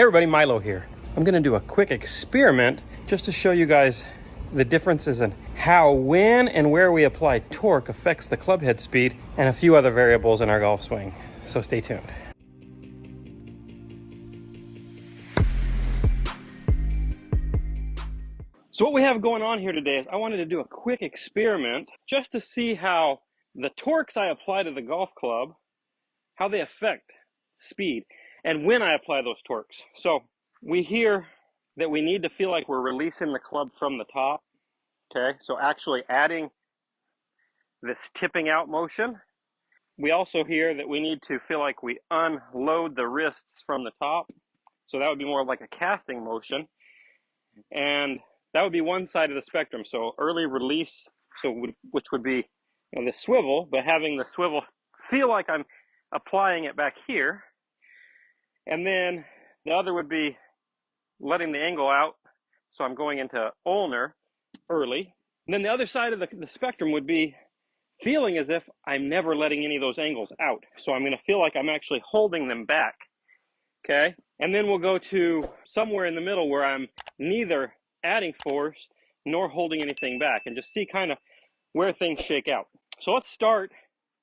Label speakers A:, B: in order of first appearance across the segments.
A: Hey everybody, Milo here. I'm going to do a quick experiment just to show you guys the differences in how, when, and where we apply torque affects the club head speed and a few other variables in our golf swing. So stay tuned. So what we have going on here today is I wanted to do a quick experiment just to see how the torques I apply to the golf club, how they affect speed, and when I apply those torques. So we hear that we need to feel like we're releasing the club from the top. Okay, so actually adding this tipping out motion. We also hear that we need to feel like we unload the wrists from the top. So that would be more like a casting motion. And that would be one side of the spectrum. So early release, which would be the swivel, but having the swivel feel like I'm applying it back here. And then the other would be letting the angle out. So I'm going into ulnar early. And then the other side of the spectrum would be feeling as if I'm never letting any of those angles out. So I'm going to feel like I'm actually holding them back. Okay. And then we'll go to somewhere in the middle where I'm neither adding force nor holding anything back, and just see kind of where things shake out. So let's start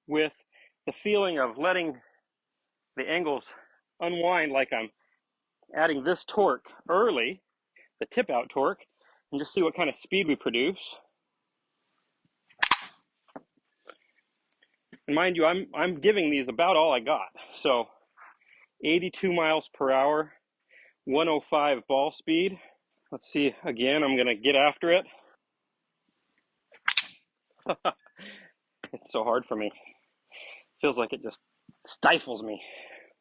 A: with the feeling of letting the angles unwind, like I'm adding this torque early, the tip out torque, and just see what kind of speed we produce. And mind you, I'm giving these about all I got. So 82 miles per hour, 105 ball speed. Let's see, again, I'm gonna get after it. It's so hard for me. Feels like it just stifles me.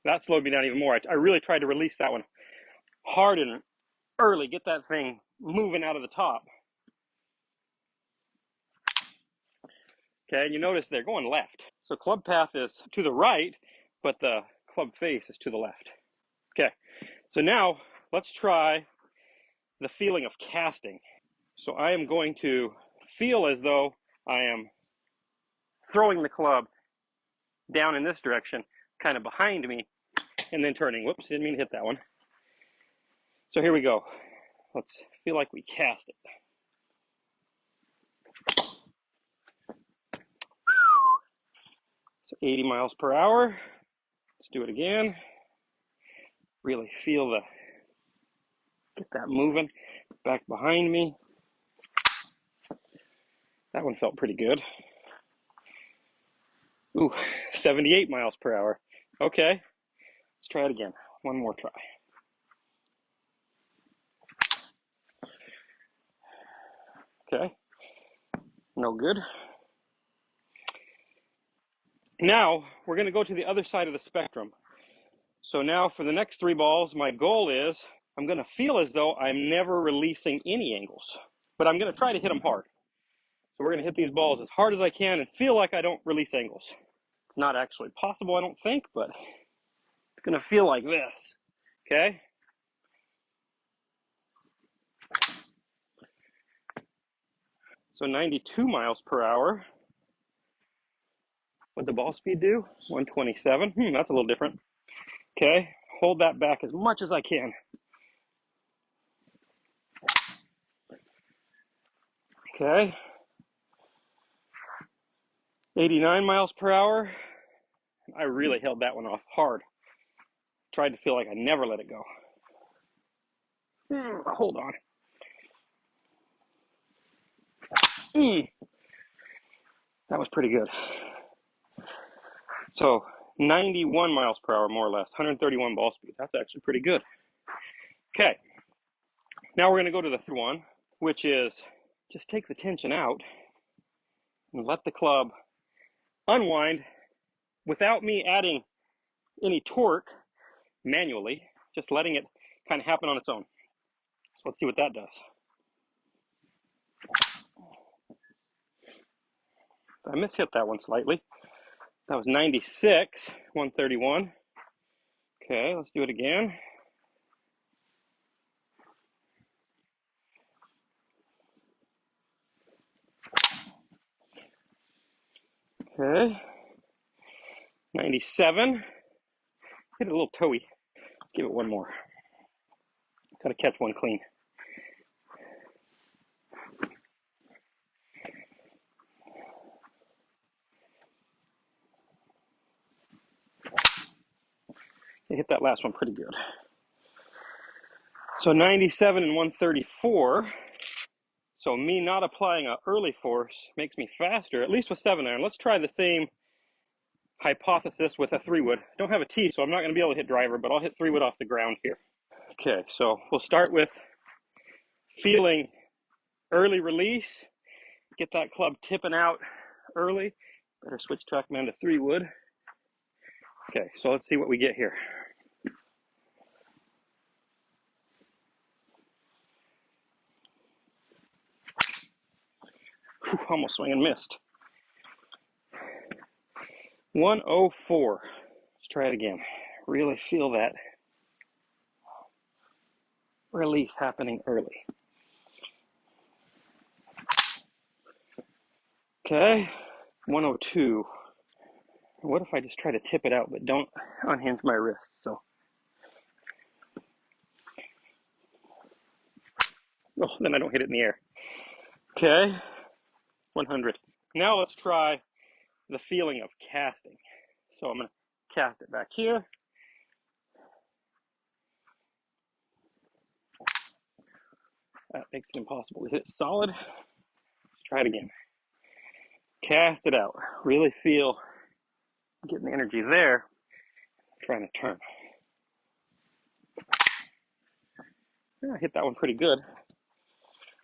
A: That slowed me down even more. I really tried to release that one hard and early, get that thing moving out of the top. Okay, and you notice they're going left. So club path is to the right, but the club face is to the left. Okay, so now let's try the feeling of casting. So I am going to feel as though I am throwing the club down in this direction, kind of behind me, and then turning. Whoops, didn't mean to hit that one. So here we go. Let's feel like we cast it. So 80 miles per hour. Let's do it again. Really feel get that moving back behind me. That one felt pretty good. Ooh, 78 miles per hour. Okay, let's try it again. One more try. Okay, no good. Now we're going to go to the other side of the spectrum. So now for the next three balls, my goal is I'm going to feel as though I'm never releasing any angles, but I'm going to try to hit them hard. So we're going to hit these balls as hard as I can and feel like I don't release angles. It's not actually possible, I don't think, but it's going to feel like this. Okay? So 92 miles per hour. What'd the ball speed do? 127. That's a little different. Okay, hold that back as much as I can. Okay. 89 miles per hour. I really held that one off hard. Tried to feel like I never let it go. Hold on. That was pretty good. So 91 miles per hour, more or less, 131 ball speed. That's actually pretty good. Okay, now we're going to go to the third one, which is just take the tension out and let the club unwind without me adding any torque manually, just letting it kind of happen on its own. So let's see what that does. I mishit that one slightly. That was 96, 131. Okay, let's do it again. Okay, 97. Hit it a little toey. Give it one more. Gotta catch one clean. I hit that last one pretty good. So 97 and 134. So me not applying an early force makes me faster, at least with 7-iron. Let's try the same hypothesis with a 3-wood. Don't have a tee, so I'm not going to be able to hit driver, but I'll hit 3-wood off the ground here. Okay, so we'll start with feeling early release. Get that club tipping out early. Better switch Trackman to 3-wood. Okay, so let's see what we get here. Whew, almost swing and missed. 104. Let's try it again. Really feel that release happening early. Okay, 102. What if I just try to tip it out but don't unhinge my wrist? So, oh, then I don't hit it in the air. Okay, 100. Now let's try the feeling of casting. So I'm going to cast it back here. That makes it impossible to hit it solid. Let's try it again. Cast it out. Really feel getting the energy there. Trying to turn. Yeah, I hit that one pretty good.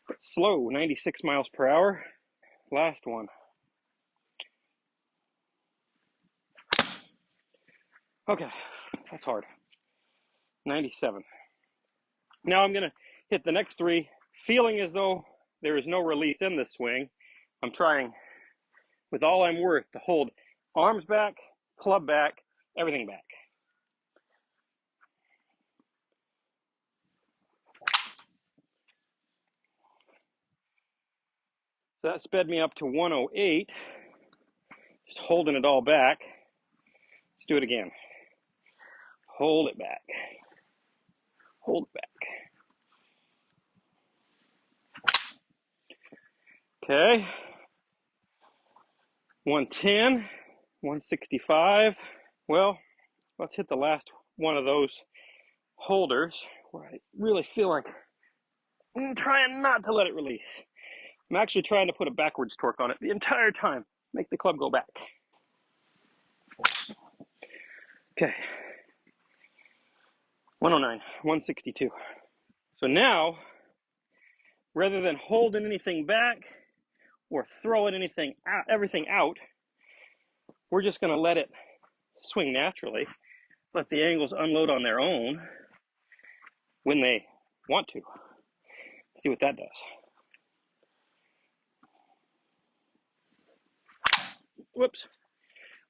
A: But slow, 96 miles per hour. Last one. Okay, that's hard. 97. Now I'm going to hit the next 3, feeling as though there is no release in this swing. I'm trying with all I'm worth to hold arms back, club back, everything back. So that sped me up to 108, just holding it all back. Let's do it again. Hold it back. Hold it back. Okay. 110, 165. Well, let's hit the last one of those holders where I really feel like I'm trying not to let it release. I'm actually trying to put a backwards torque on it the entire time. Make the club go back. Okay. 109, 162. So now, rather than holding anything back or throwing anything out, everything out, we're just going to let it swing naturally. Let the angles unload on their own when they want to. See what that does. Whoops.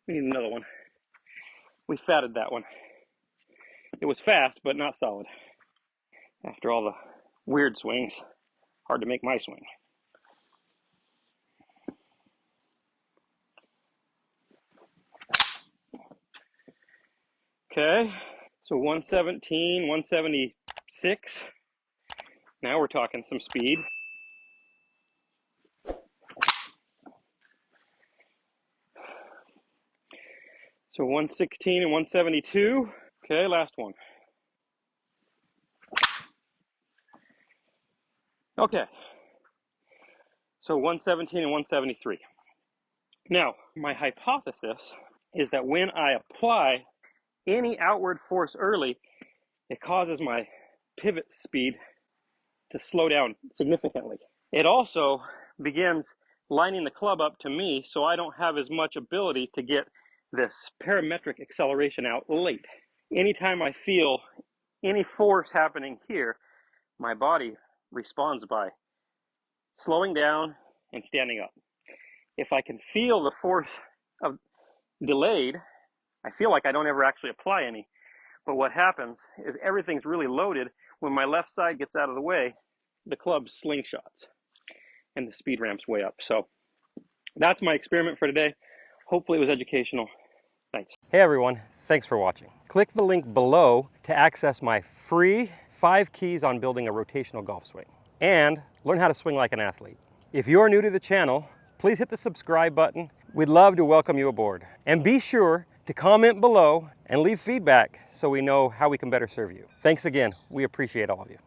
A: We need another one. We fatted that one. It was fast, but not solid. After all the weird swings, hard to make my swing. Okay, so 117, 176. Now we're talking some speed. So 116 and 172. Okay, last one. Okay, so 117 and 173. Now, my hypothesis is that when I apply any outward force early, it causes my pivot speed to slow down significantly. It also begins lining the club up to me so I don't have as much ability to get this parametric acceleration out late. Anytime I feel any force happening here, my body responds by slowing down and standing up. If I can feel the force of delayed, I feel like I don't ever actually apply any. But what happens is everything's really loaded. When my left side gets out of the way, the club slingshots and the speed ramps way up. So that's my experiment for today. Hopefully it was educational. Thanks. Hey everyone, thanks for watching. Click the link below to access my free 5 keys on building a rotational golf swing and learn how to swing like an athlete. If you're new to the channel, please hit the subscribe button. We'd love to welcome you aboard. And be sure to comment below and leave feedback so we know how we can better serve you. Thanks again. We appreciate all of you.